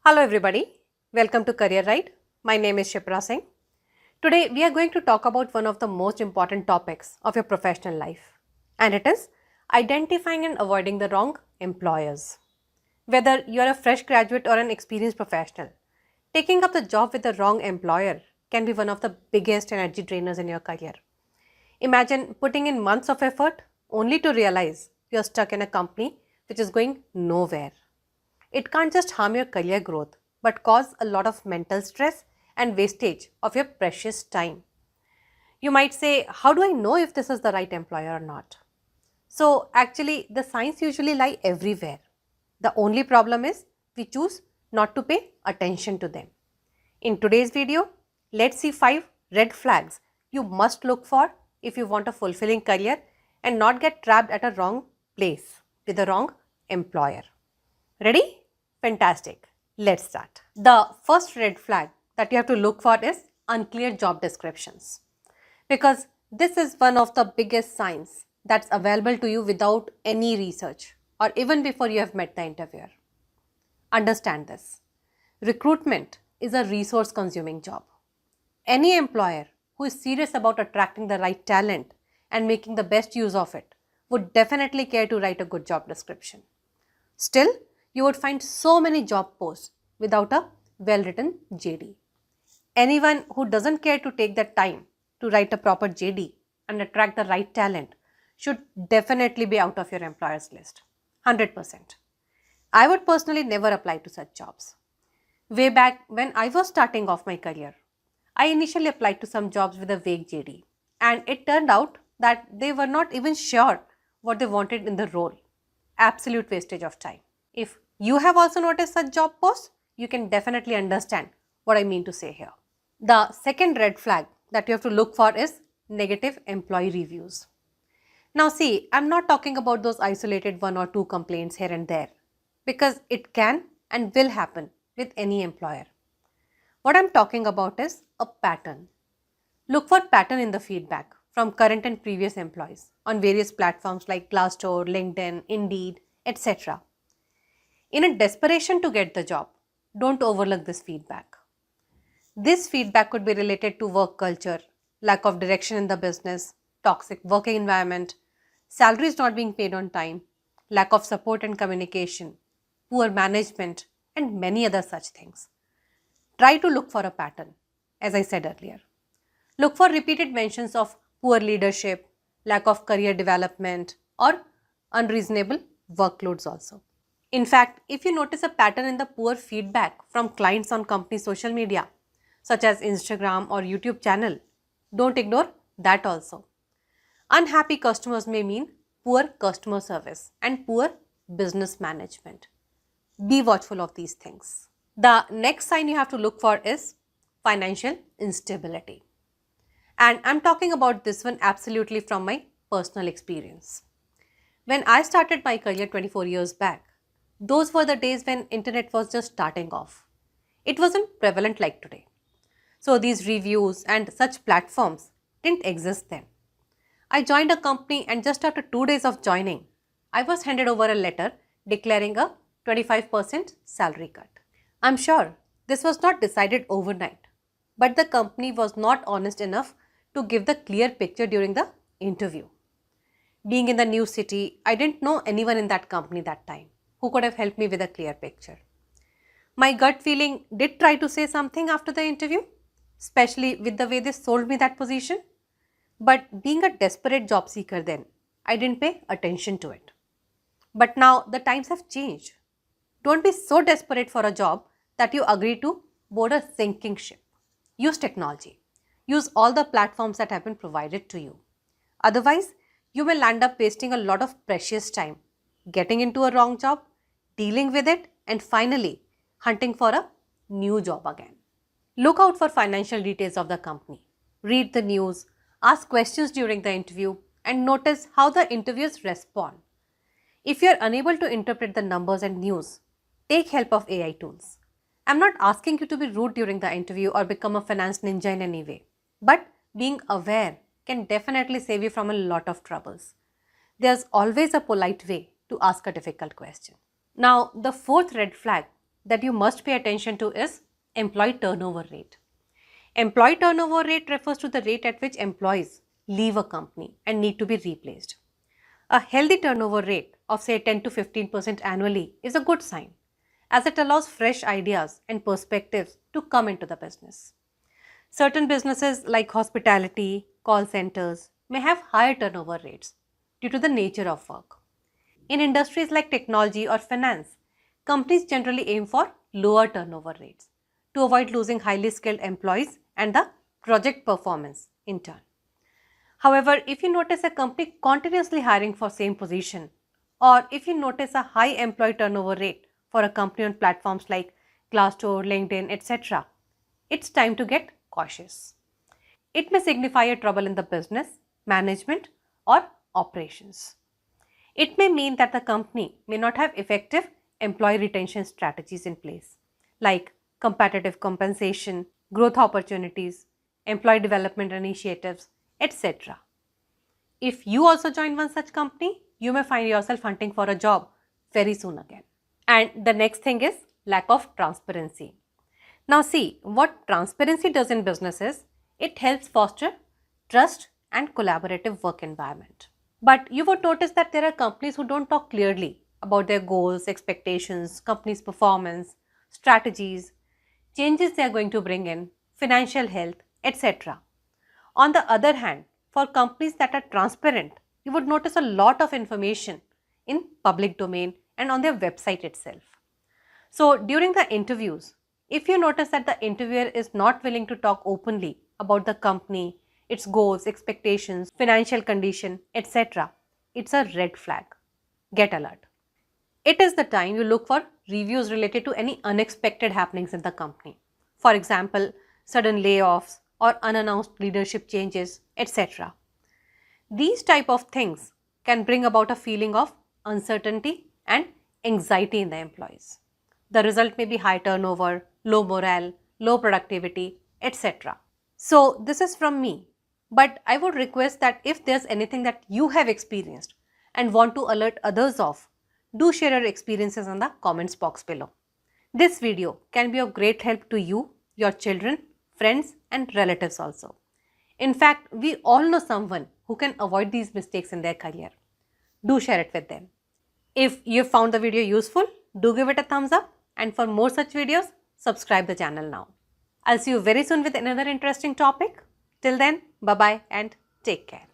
Hello everybody, welcome to Career Ride. My name is Shipra Singh. Today we are going to talk about one of the most important topics of your professional life, and it is identifying and avoiding the wrong employers. Whether you are a fresh graduate or an experienced professional, taking up the job with the wrong employer can be one of the biggest energy drainers in your career. Imagine putting in months of effort only to realize you're stuck in a company which is going nowhere. It can't just harm your career growth, but cause a lot of mental stress and wastage of your precious time. You might say, how do I know if this is the right employer or not? So, actually, the signs usually lie everywhere. The only problem is we choose not to pay attention to them. In today's video, let's see 5 red flags you must look for if you want a fulfilling career and not get trapped at a wrong place with the wrong employer. Ready? Fantastic. Let's start. The first red flag that you have to look for is unclear job descriptions, because this is one of the biggest signs that's available to you without any research or even before you have met the interviewer. Understand this. Recruitment is a resource consuming job. Any employer who is serious about attracting the right talent and making the best use of it would definitely care to write a good job description. Still, you would find so many job posts without a well-written JD. Anyone who doesn't care to take the time to write a proper JD and attract the right talent should definitely be out of your employer's list. 100%. I would personally never apply to such jobs. Way back when I was starting off my career, I initially applied to some jobs with a vague JD, and it turned out that they were not even sure what they wanted in the role. Absolute wastage of time. If you have also noticed such job posts, you can definitely understand what I mean to say here. The second red flag that you have to look for is negative employee reviews. Now see, I'm not talking about those isolated 1 or 2 complaints here and there, because it can and will happen with any employer. What I'm talking about is a pattern. Look for pattern in the feedback from current and previous employees on various platforms like Glassdoor, LinkedIn, Indeed, etc. In a desperation to get the job, don't overlook this feedback. This feedback could be related to work culture, lack of direction in the business, toxic working environment, salaries not being paid on time, lack of support and communication, poor management, and many other such things. Try to look for a pattern, as I said earlier. Look for repeated mentions of poor leadership, lack of career development, or unreasonable workloads also. In fact, if you notice a pattern in the poor feedback from clients on company social media, such as Instagram or YouTube channel, don't ignore that also. Unhappy customers may mean poor customer service and poor business management. Be watchful of these things. The next sign you have to look for is financial instability. And I'm talking about this one absolutely from my personal experience. When I started my career 24 years back, those were the days when internet was just starting off. It wasn't prevalent like today. So these reviews and such platforms didn't exist then. I joined a company, and just after 2 days of joining, I was handed over a letter declaring a 25% salary cut. I'm sure this was not decided overnight, but the company was not honest enough to give the clear picture during the interview. Being in the new city, I didn't know anyone in that company that time who could have helped me with a clear picture. My gut feeling did try to say something after the interview, especially with the way they sold me that position. But being a desperate job seeker then, I didn't pay attention to it. But now the times have changed. Don't be so desperate for a job that you agree to board a sinking ship. Use technology. Use all the platforms that have been provided to you. Otherwise, you will end up wasting a lot of precious time getting into a wrong job, dealing with it, and finally hunting for a new job again. Look out for financial details of the company. Read the news, ask questions during the interview, and notice how the interviewers respond. If you are unable to interpret the numbers and news, take help of AI tools. I'm not asking you to be rude during the interview or become a finance ninja in any way, but being aware can definitely save you from a lot of troubles. There's always a polite way to ask a difficult question. Now, the fourth red flag that you must pay attention to is employee turnover rate. Employee turnover rate refers to the rate at which employees leave a company and need to be replaced. A healthy turnover rate of say 10 to 15% annually is a good sign, as it allows fresh ideas and perspectives to come into the business. Certain businesses like hospitality, call centers may have higher turnover rates due to the nature of work. In industries like technology or finance, companies generally aim for lower turnover rates to avoid losing highly skilled employees and the project performance in turn. However, if you notice a company continuously hiring for same position, or if you notice a high employee turnover rate for a company on platforms like Glassdoor, LinkedIn, etc., it's time to get cautious. It may signify a trouble in the business, management, or operations. It may mean that the company may not have effective employee retention strategies in place, like competitive compensation, growth opportunities, employee development initiatives, etc. If you also join one such company, you may find yourself hunting for a job very soon again. And the next thing is lack of transparency. Now see, what transparency does in business is, it helps foster trust and collaborative work environment. But you would notice that there are companies who don't talk clearly about their goals, expectations, company's performance, strategies, changes they are going to bring in, financial health, etc. On the other hand, for companies that are transparent, you would notice a lot of information in public domain and on their website itself. So during the interviews, if you notice that the interviewer is not willing to talk openly about the company, its goals, expectations, financial condition, etc., it's a red flag. Get alert. It is the time you look for reviews related to any unexpected happenings in the company. For example, sudden layoffs or unannounced leadership changes, etc. These type of things can bring about a feeling of uncertainty and anxiety in the employees. The result may be high turnover, low morale, low productivity, etc. So this is from me, but I would request that if there's anything that you have experienced and want to alert others of, do share your experiences in the comments box below. This video can be of great help to you, your children, friends and relatives also. In fact, we all know someone who can avoid these mistakes in their career. Do share it with them. If you found the video useful, do give it a thumbs up, and for more such videos, subscribe the channel now. I'll see you very soon with another interesting topic. Till then, bye-bye and take care.